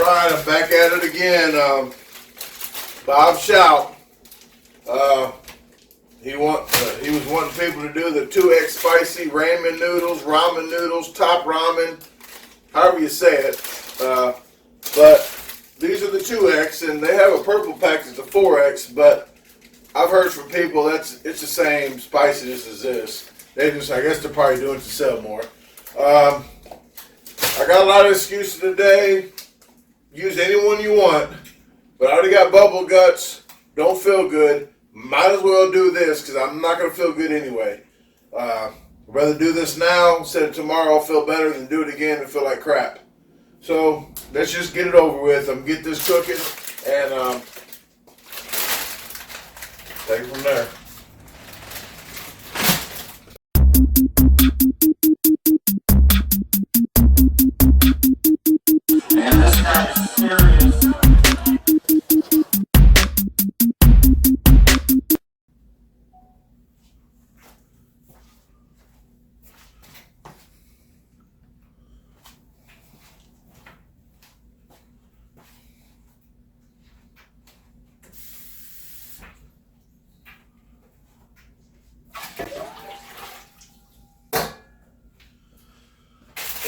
Alright, I'm back at it again. Bob Shoudt. He was wanting people to do the 2X spicy ramen noodles, top ramen, however you say it. But these are the 2X, and they have a purple package, the 4X, but I've heard from people it's the same spiciness as this. I guess they're probably doing it to sell more. I got a lot of excuses today. Use any one you want, but I already got bubble guts. Don't feel good. Might as well do this because I'm not going to feel good anyway. I'd rather do this now instead of tomorrow. I'll feel better than do it again and feel like crap. So let's just get it over with. I'm going to get this cooking and take it from there. Man, this guy is serious.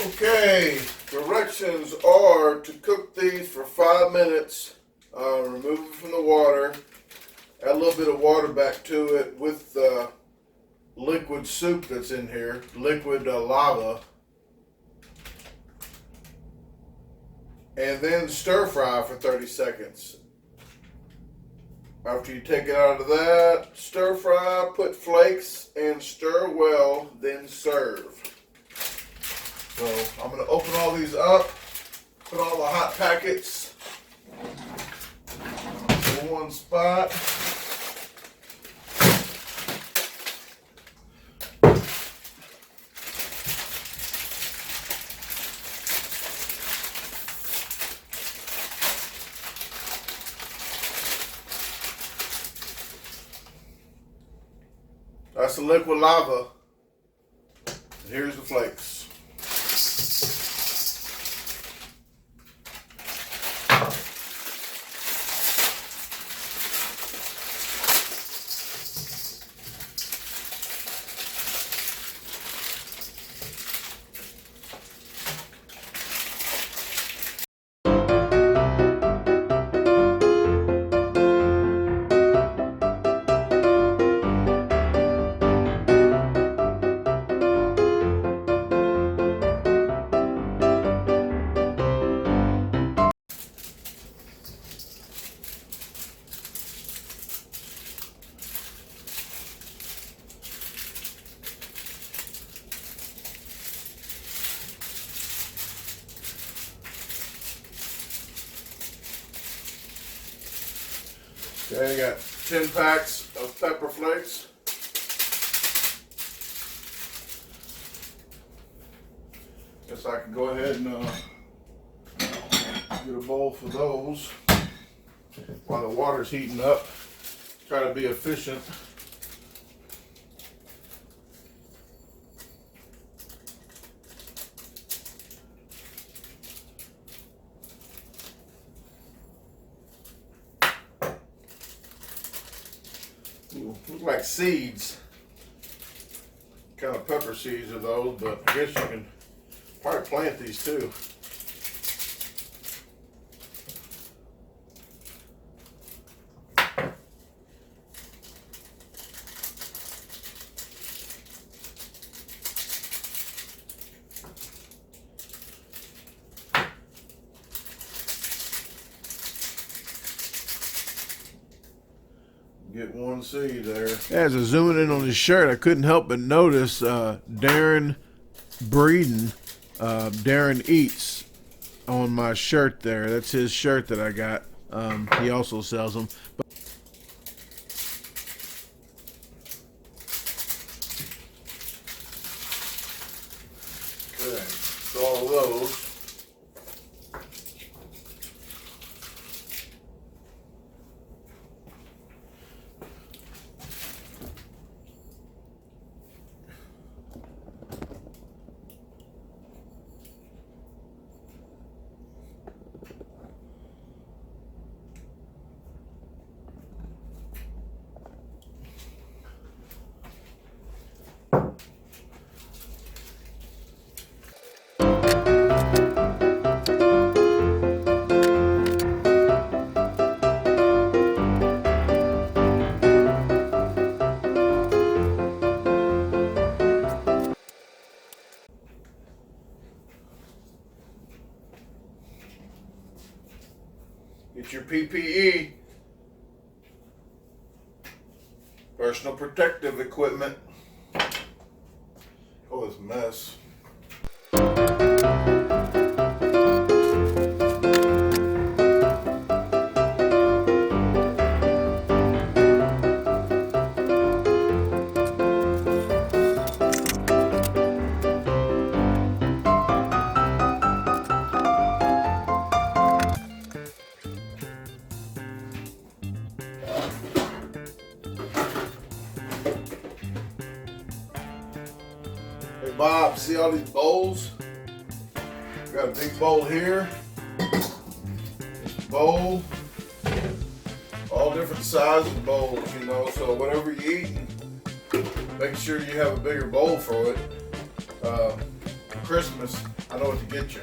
Okay, directions are to cook these for 5 minutes, remove them from the water, add a little bit of water back to it with the liquid soup that's in here, liquid lava, and then stir fry for 30 seconds. After you take it out of that, stir fry, put flakes, and stir well, then serve. So I'm going to open all these up, put all the hot packets in one spot. That's the liquid lava. And here's the flakes. Okay, I got 10 packs of pepper flakes. Guess I can go ahead and get a bowl for those while the water's heating up. Try to be efficient. Look like seeds. Kind of pepper seeds are those, but I guess you can probably plant these too. Get one seed there. As I zooming in on his shirt, I couldn't help but notice Darren Breeden, Darren Eats on my shirt there. That's his shirt that I got. He also sells them. Okay, so all of those. Get your PPE, personal protective equipment. Oh, this mess. Hey Bob, see all these bowls? Got a big bowl here. This bowl. All different sizes bowls, you know, so whatever you eat, make sure you have a bigger bowl for it. For Christmas, I know what to get you.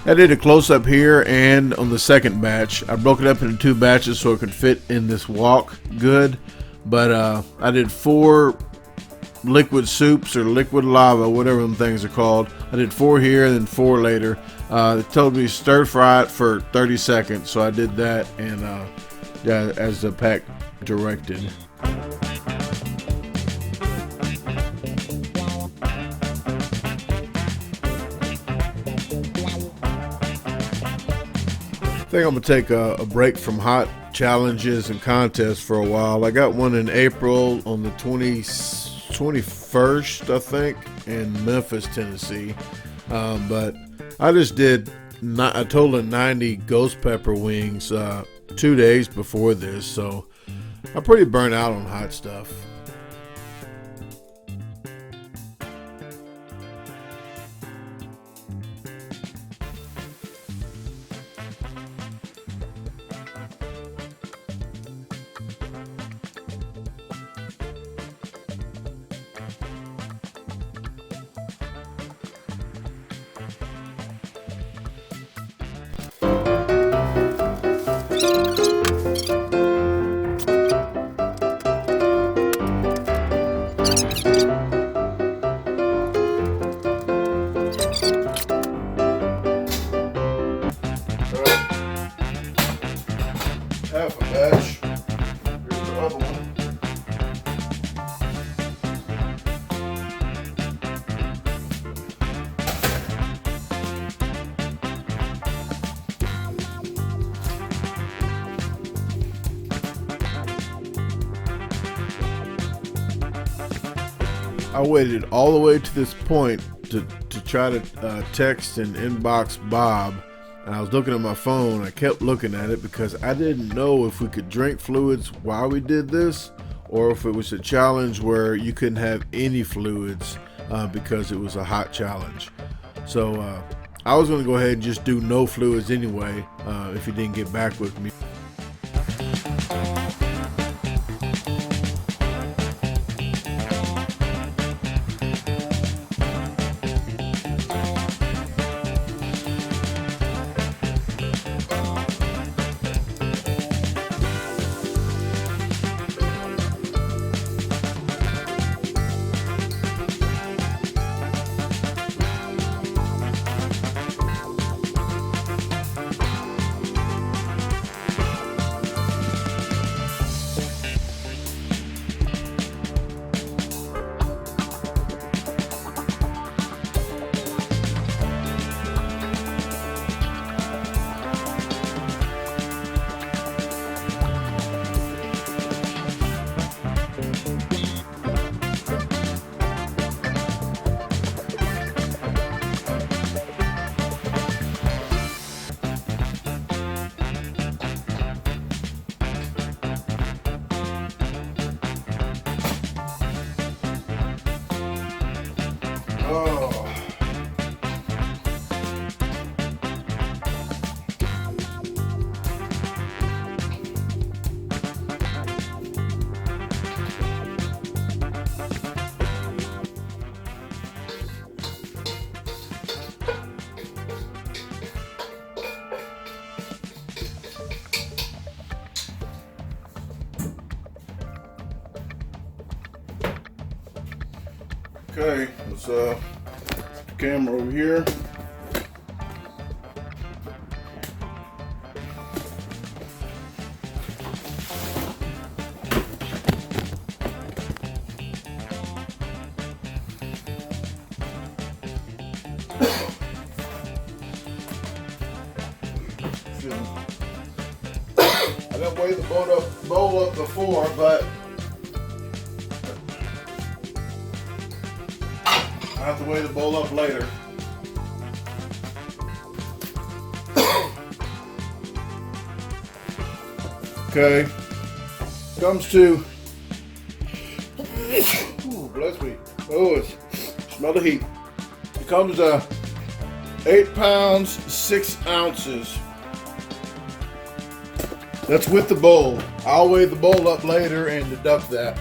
I did a close-up here and on the second batch. I broke it up into 2 batches so it could fit in this wok good. But I did 4 liquid soups or liquid lava, whatever them things are called. I did 4 here and then 4 later. It told me stir fry it for 30 seconds, so I did that, and yeah, as the pack directed. I think I'm gonna take a break from hot challenges and contests for a while. I got one in April on the 21st, I think, in Memphis, Tennessee. But I just did a total of 90 ghost pepper wings 2 days before this, so I'm pretty burnt out on hot stuff. Half a batch. Here's the other one. I waited all the way to this point to try to text and inbox Bob. And I was looking at my phone. I kept looking at it because I didn't know if we could drink fluids while we did this, or if it was a challenge where you couldn't have any fluids because it was a hot challenge. So I was going to go ahead and just do no fluids anyway if he didn't get back with me. Okay, let's camera over here. I didn't weigh the bowl up before, but I have to weigh the bowl up later. Okay, comes to, ooh, bless me. Oh, smell the heat. It comes to 8 pounds, 6 ounces. That's with the bowl. I'll weigh the bowl up later and deduct that.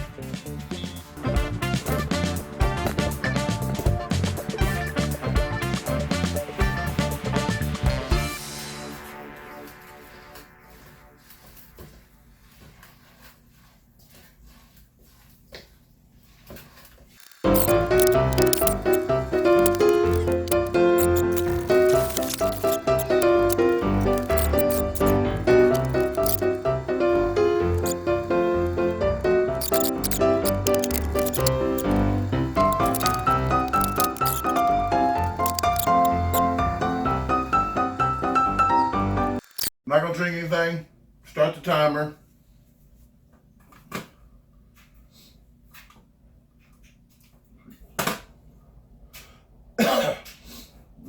Not gonna drink anything. Start the timer.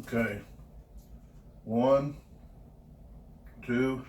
Okay. 1, 2.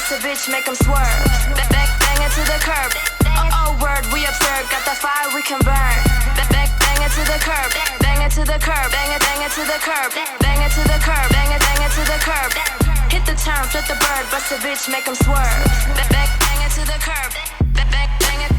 bust a bitch, make 'em swerve. Bang it to the curb. Oh, word, we observe. Got the fire we can burn. Bang it to the curb. Bang it to the curb. Bang it to the curb. Bang it to the curb. Bang it to the curb. Hit the turn, flip the bird, bust a bitch, make 'em swerve. Bang it to the curb. Bang it.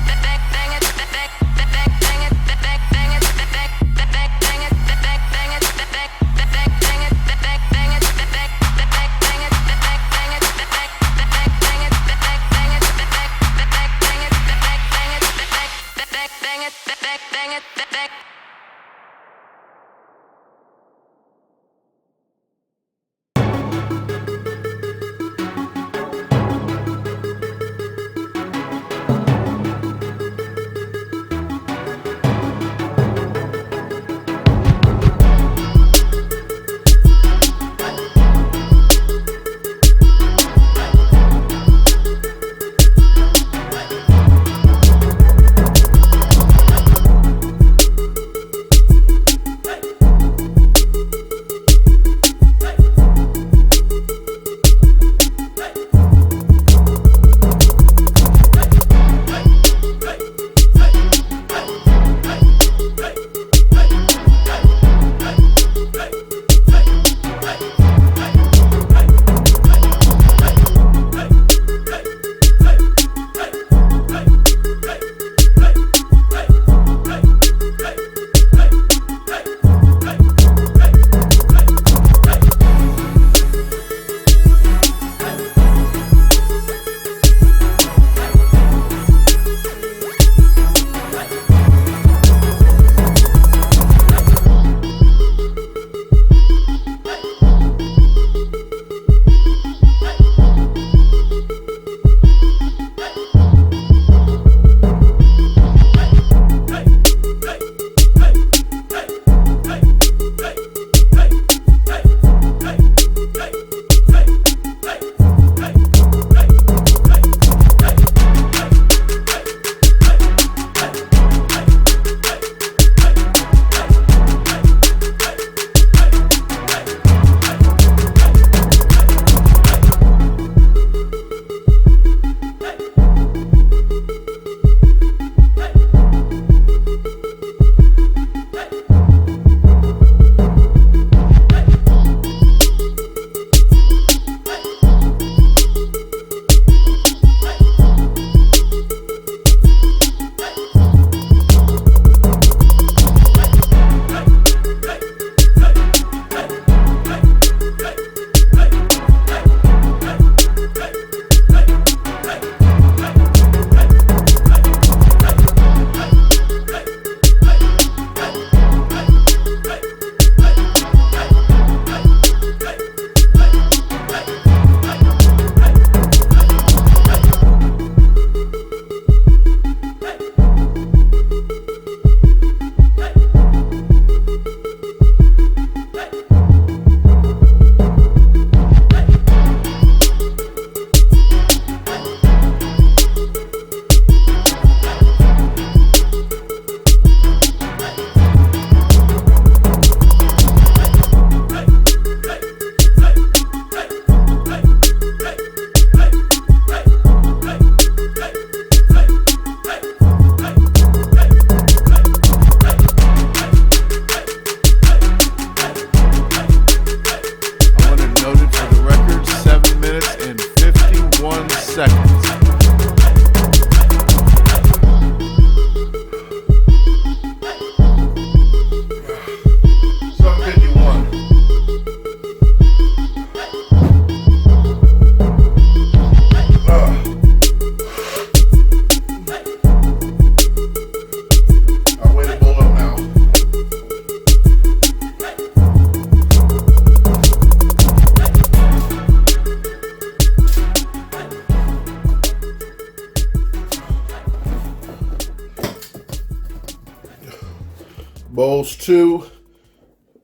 Bowls 2,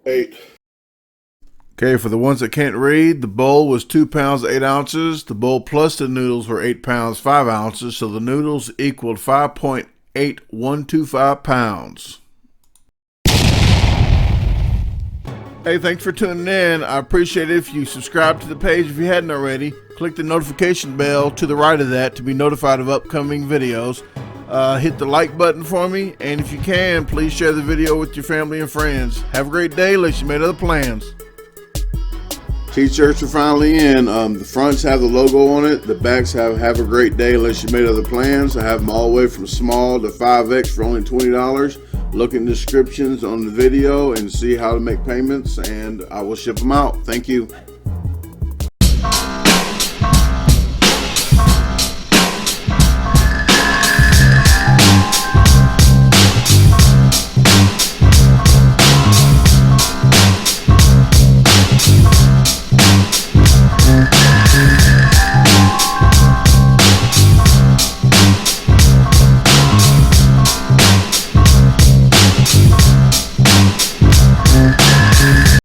8. Okay, for the ones that can't read, the bowl was 2 pounds 8 ounces. The bowl plus the noodles were 8 pounds 5 ounces, so the noodles equaled 5.8125 pounds. Hey, thanks for tuning in. I appreciate it if you subscribe to the page if you hadn't already. Click the notification bell to the right of that to be notified of upcoming videos. Hit the like button for me, and if you can, please share the video with your family and friends. Have a great day unless you made other plans. T-shirts are finally in. The fronts have the logo on it. The backs have a great day unless you made other plans. I have them all the way from small to 5X for only $20. Look in the descriptions on the video and see how to make payments, and I will ship them out. Thank you.